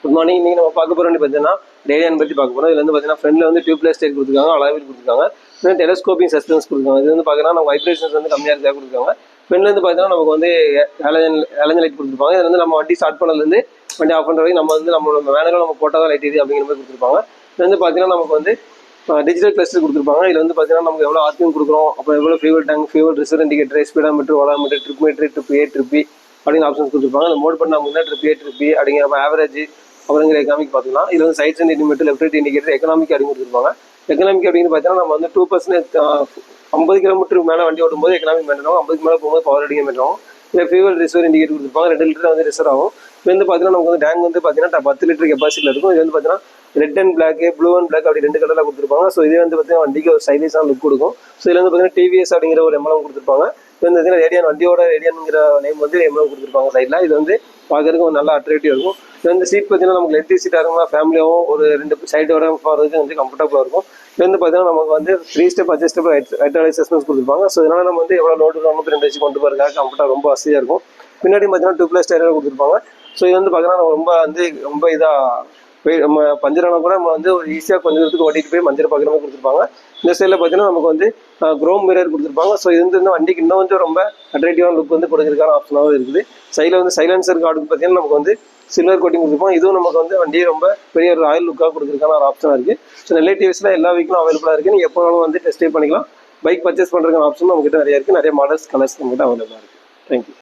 Good morning. இன்னைக்கு நம்ம பார்க்க போகிறோம் பார்த்தீங்கன்னா ரேடியன் பற்றி பார்க்க போகிறோம். இதில் வந்து பார்த்தீங்கன்னா ஃப்ரண்ட்ல வந்து டியூப்லெஸ் ஸ்டேட் கொடுத்துருக்காங்க, அலாவில் கொடுத்துருக்காங்க. இன்னும் டெலஸ்கோப்பிங் சஸ்பென்ஸ் கொடுத்துருக்காங்க. இது வந்து பார்த்தீங்கன்னா நம்ம வைப்ரேஷன்ஸ் வந்து கம்மியாக இருக்கா கொடுத்துருக்காங்க. ஃப்ரண்ட்ல வந்து பார்த்தீங்கன்னா நமக்கு வந்து ஹேலஜன் லைட் கொடுத்துருப்பாங்க. இதில் வந்து நம்ம வண்டி ஸ்டார்ட் பண்ணலேருந்து வண்டி ஆஃப் பண்ணுற வரைக்கும் நம்ம வந்து நம்மளோட மேனுவலாக நம்ம போட்டால் தான் லைட் எரியுது அப்படிங்கிற மாதிரி கொடுத்துருப்பாங்க. இது வந்து பார்த்தீங்கன்னா நமக்கு வந்து டிஜிட்டல் கிளஸ்டர் கொடுத்துருப்பாங்க. இதில் வந்து பார்த்தீங்கன்னா நமக்கு எவ்வளோ ஆர்பிஎம் கொடுக்குறோம், அப்புறம் எவ்வளோ fuel tank, fuel reserve indicator, speedometer, odometer, trip meter, trip A, trip B அப்படின்னு ஆப்ஷன்ஸ் கொடுத்துருப்பாங்க. அந்த மோட் பண்ண நமக்கு ட்ரிப் ஏ, ட்ரிப் பி அப்படிங்கிற ஆவரேஜ் அப்புறங்கிற எக்கனாமிக் பார்த்துக்கலாம். இதில் வந்து side indicator, left right indicator, economic அப்படின்னு கொடுத்துருப்பாங்க. எக்கனாமிக் அப்படின்னு பார்த்தீங்கன்னா நம்ம வந்து 2% 50 கிலோமீட்டர் மேலே வண்டி ஓட்டும்போது எக்கனாமிக் மெயின்டைன் ஆகும், 50 மேலே போகும்போது பவர் அடிக்க மெயின்டைன் ஆகும். இல்லை ஃபியூவல் ரிசர்வ் இண்டிகேட்டர் கொடுத்துருப்பாங்க, 2 லிட்டர் வந்து ரிசர்வ் ஆகும். இது வந்து பார்த்தீங்கன்னா நமக்கு வந்து டேங்க் வந்து பார்த்தீங்கன்னா 10 லிட்டர் கெப்பாசிட்டியில் இருக்கும். இது வந்து பார்த்தீங்கன்னா red and black, blue and black அப்படி 2 கலரில் கொடுத்துருப்பாங்க. ஸோ இது வந்து பார்த்தீங்கன்னா வண்டிக்கு ஒரு ஸ்டைலிஷான லுக் கொடுக்கும். ஸோ இதில் வந்து பார்த்தீங்கன்னா டிவிஎஸ் அப்படிங்கிற ஒரு எம்எல்எம் கொடுத்துருப்பாங்க. இது வந்து பார்த்தீங்கன்னா ரேடியன் வண்டியோட ரேடியன்ங்கிற நேம் வந்து எம்எல்எம் கொடுத்துருப்பாங்க சைடில். இது வந்து பார்க்கறதுக்கு ஒரு நல்ல அட்ராக்டிவ் இருக்கும். இது வந்து சீட் பார்த்தீங்கன்னா நமக்கு லென்த்தி சீட்டாக இருக்கும், ஃபேமிலியாகவும் ஒரு 2 சைடோட போகிறதுக்கு வந்து கம்ஃபர்டபுளாக இருக்கும். இது வந்து பார்த்தீங்கன்னா நமக்கு வந்து 3 ஸ்டெப் அட்ஜஸ்டபிள் ஹைட்ராலிக் சஸ்பென்ஸ் கொடுத்துருப்பாங்க. ஸோ இதனால் நம்ம வந்து எவ்வளோ லோடு 2 வச்சு கொண்டு போகிறதுக்காக கம்ஃபர்ட்டாக ரொம்ப வசதியாக இருக்கும். பின்னாடி பார்த்தீங்கன்னா டியூப்லெஸ் டயர் கொடுத்துருப்பாங்க. ஸோ இது வந்து பார்த்தீங்கன்னா ரொம்ப இதாக நம்ம பஞ்சர் ஆனால் கூட நம்ம வந்து ஒரு ஈஸியாக கொஞ்சம் தூரத்துக்கு ஓட்டிட்டு போய் மஞ்சள் பார்க்குற மாதிரி கொடுத்துருப்பாங்க. இந்த சைடில் பார்த்தீங்கன்னா நமக்கு வந்து குரோம் மிரர் கொடுத்துருப்பாங்க. ஸோ இது வந்து வண்டிக்கு இன்னும் கொஞ்சம் ரொம்ப அட்ராக்டிவான லுக் வந்து கொடுக்குறதுக்கான ஆப்ஷனாகவும் இருக்குது. சைடில் வந்து சைலன்சர் கார்டுக்கு பார்த்தீங்கன்னா நமக்கு வந்து சில்வர் கோட்டிங் கொடுத்துருப்போம். இதுவும் நமக்கு வந்து வண்டியை ரொம்ப பெரிய ஒரு ராயல் லுக்காக கொடுக்குறதுக்கான ஒரு ஆப்ஷனாக இருக்குது. ஸோ நெல்லை டிவிஸில் எல்லா வீக்கிலும் அவைலபிளாக இருக்குது. நீங்கள் எப்போனாலும் வந்து டெஸ்ட் ட்ரைவ் பண்ணிக்கலாம். பைக் பர்ச்சேஸ் பண்ணுறதுக்கான ஆப்ஷன் நம்மகிட்ட நிறைய இருக்குது. நிறைய மாடல்ஸ், கலர்ஸ் நம்மகிட்ட அவைலபிளாக இருக்குது. தேங்க்யூ.